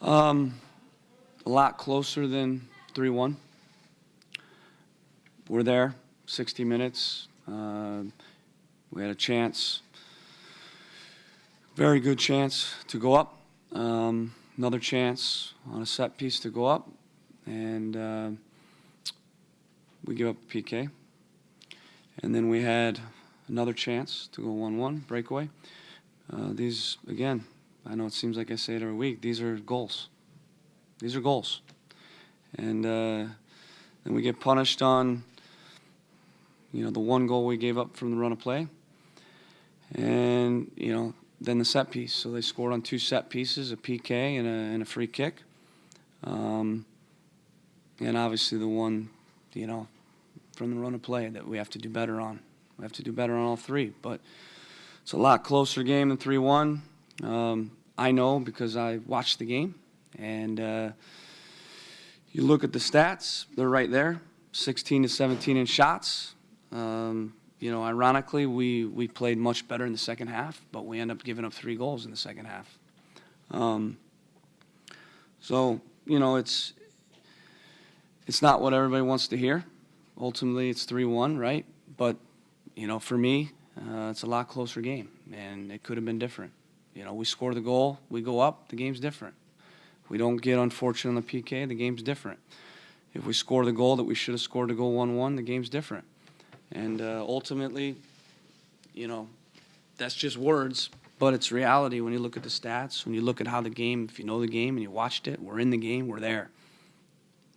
A lot closer than 3-1. We're there, 60 minutes. We had a chance, very good chance to go up. Another chance on a set piece to go up. And we give up a PK. And then we had another chance to go 1-1, breakaway. These, again, I know it seems like I say it every week, these are goals. These are goals. And then we get punished on, the one goal we gave up from the run of play. And, then the set piece. So they scored on 2 set pieces, a PK and a free kick. And obviously the one, from the run of play that we have to do better on. We have to do better on all 3. But it's a lot closer game than 3-1. I know because I watched the game. And you look at the stats, they're right there, 16 to 17 in shots. Ironically, we played much better in the second half, but we end up giving up 3 goals in the second half. So, it's not what everybody wants to hear. Ultimately, it's 3-1, right? But, for me, it's a lot closer game, and it could have been different. We score the goal, we go up, the game's different. We don't get unfortunate on the PK, the game's different. If we score the goal that we should have scored to go 1-1, the game's different. And ultimately, that's just words, but it's reality when you look at the stats, when you look at how the game, if you know the game and you watched it, we're in the game, we're there.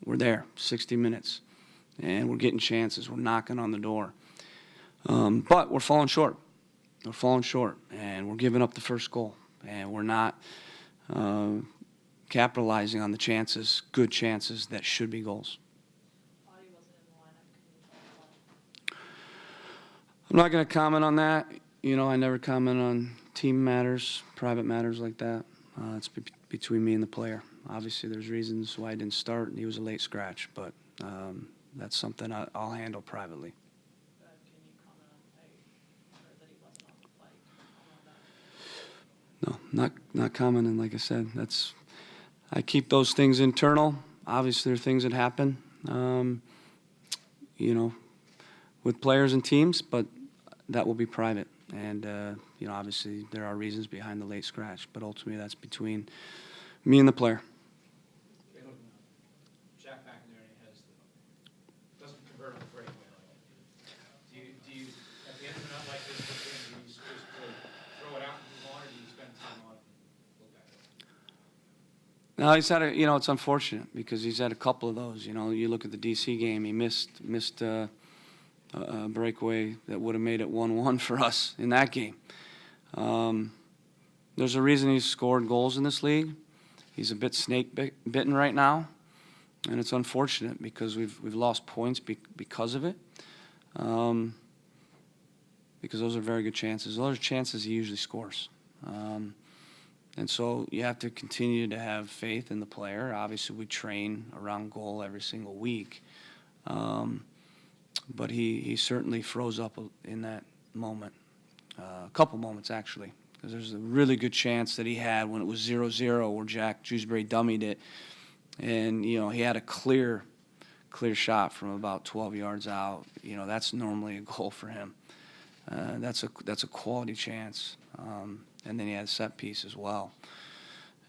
We're there, 60 minutes. And we're getting chances, we're knocking on the door. But we're falling short. We're falling short, and we're giving up the first goal. And we're not capitalizing on the chances, good chances that should be goals. I'm not going to comment on that. I never comment on team matters, private matters like that. It's between me and the player. Obviously, there's reasons why I didn't start, and he was a late scratch, but that's something I'll handle privately. Can you comment on, I heard that he wasn't on the flight? No, not commenting. Like I said, I keep those things internal. Obviously, there are things that happen, with players and teams, but that will be private. And, obviously there are reasons behind the late scratch, but ultimately that's between me and the player. Jack McInerney doesn't convert on the breakaway like that. Do you, at the end of a night like this, do you just throw it out and move on, or do you spend time on it and look back at it? No, he's had it's unfortunate because he's had a couple of those. You look at the DC game, he missed a breakaway that would have made it 1-1 for us in that game. There's a reason he's scored goals in this league. He's a bit snake-bitten right now, and it's unfortunate because we've lost points because of it. Because those are very good chances. Those are chances he usually scores. And so you have to continue to have faith in the player. Obviously, we train around goal every single week. But he certainly froze up in that moment, a couple moments actually, because there's a really good chance that he had when it was 0-0 where Jack Jewsbury dummied it, and he had a clear shot from about 12 yards out. That's normally a goal for him. That's a quality chance, and then he had a set piece as well.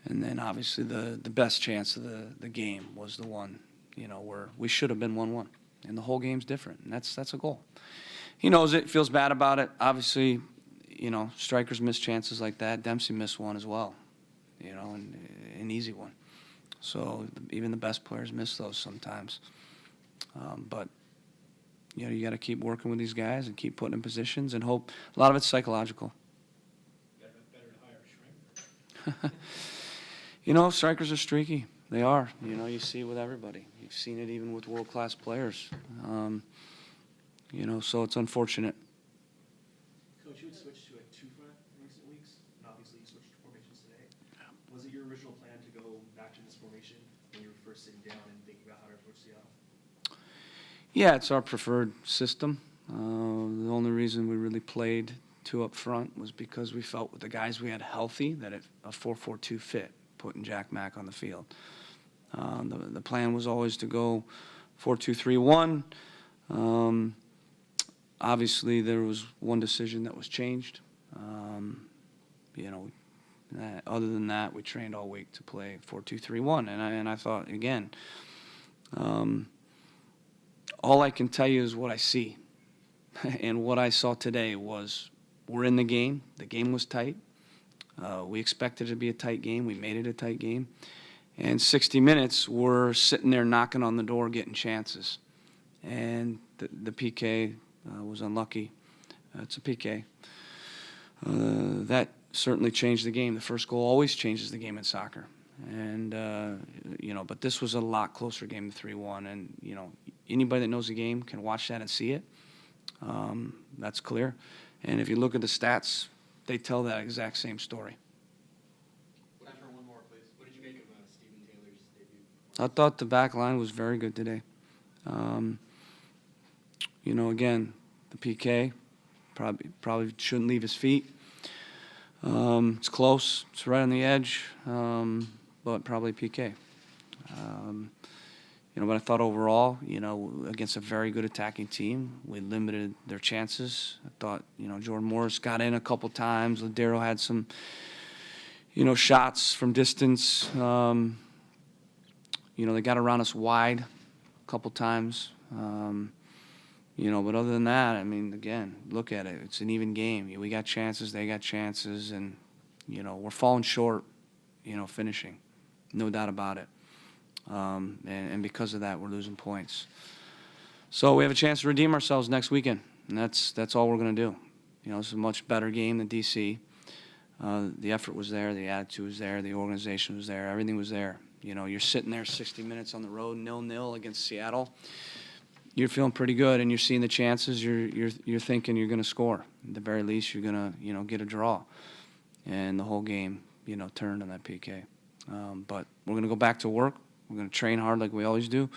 And then obviously the best chance of the game was the one where we should have been 1-1. And the whole game's different, and that's a goal. He knows it, feels bad about it. Obviously, strikers miss chances like that. Dempsey missed one as well, and an easy one. So even the best players miss those sometimes. But you got to keep working with these guys and keep putting in positions and hope. A lot of it's psychological. You got to be better to hire a striker. Strikers are streaky. They are. You see it with everybody. You've seen it even with world-class players. So it's unfortunate. Coach, you had switched to a 2-front in recent weeks, and obviously you switched formations today. Yeah. Was it your original plan to go back to this formation when you were first sitting down and thinking about how to approach Seattle? Yeah, it's our preferred system. The only reason we really played 2 up front was because we felt with the guys we had healthy that a 4-4-2 fit. putting Jack Mack on the field. The plan was always to go 4-2-3-1. Obviously, there was one decision that was changed. You know, other than that, we trained all week to play 4-2-3-1, and I thought again. All I can tell you is what I see, and what I saw today was we're in the game. The game was tight. We expected it to be a tight game. We made it a tight game. And 60 minutes, we're sitting there knocking on the door, getting chances. And the PK was unlucky. It's a PK. That certainly changed the game. The first goal always changes the game in soccer. And, you know, but this was a lot closer game than 3-1. And, you know, anybody that knows the game can watch that and see it. That's clear. And if you look at the stats, they tell that exact same story. Time for one more, please. What did you make of Stephen Taylor's debut? I thought the back line was very good today. You know, again, the PK probably shouldn't leave his feet. It's close. It's right on the edge, but probably PK. You know, but I thought overall, you know, against a very good attacking team, we limited their chances. I thought, you know, Jordan Morris got in a couple times. Ladero had some, you know, shots from distance. You know, they got around us wide a couple times. You know, but other than that, I mean, again, look at it. It's an even game. We got chances, they got chances, and, you know, we're falling short, you know, finishing. No doubt about it. And because of that, we're losing points. So we have a chance to redeem ourselves next weekend, and that's all we're going to do. You know, it's a much better game than DC. The effort was there, the attitude was there, the organization was there, everything was there. You know, you're sitting there 60 minutes on the road, 0-0 against Seattle. You're feeling pretty good, and you're seeing the chances. You're thinking you're going to score. At the very least, you're going to, you know, get a draw. And the whole game, you know, turned on that PK. But we're going to go back to work. We're going to train hard like we always do.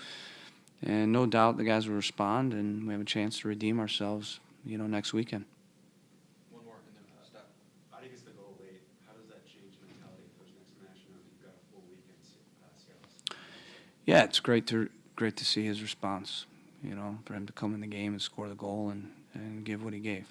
And no doubt the guys will respond, and we have a chance to redeem ourselves, you know, next weekend. One more, and then stop. How do you get the goal late? How does that change mentality for this next match? You know, you've got a full weekend, Seattle. Yeah, it's great to see his response, you know, for him to come in the game and score the goal and give what he gave.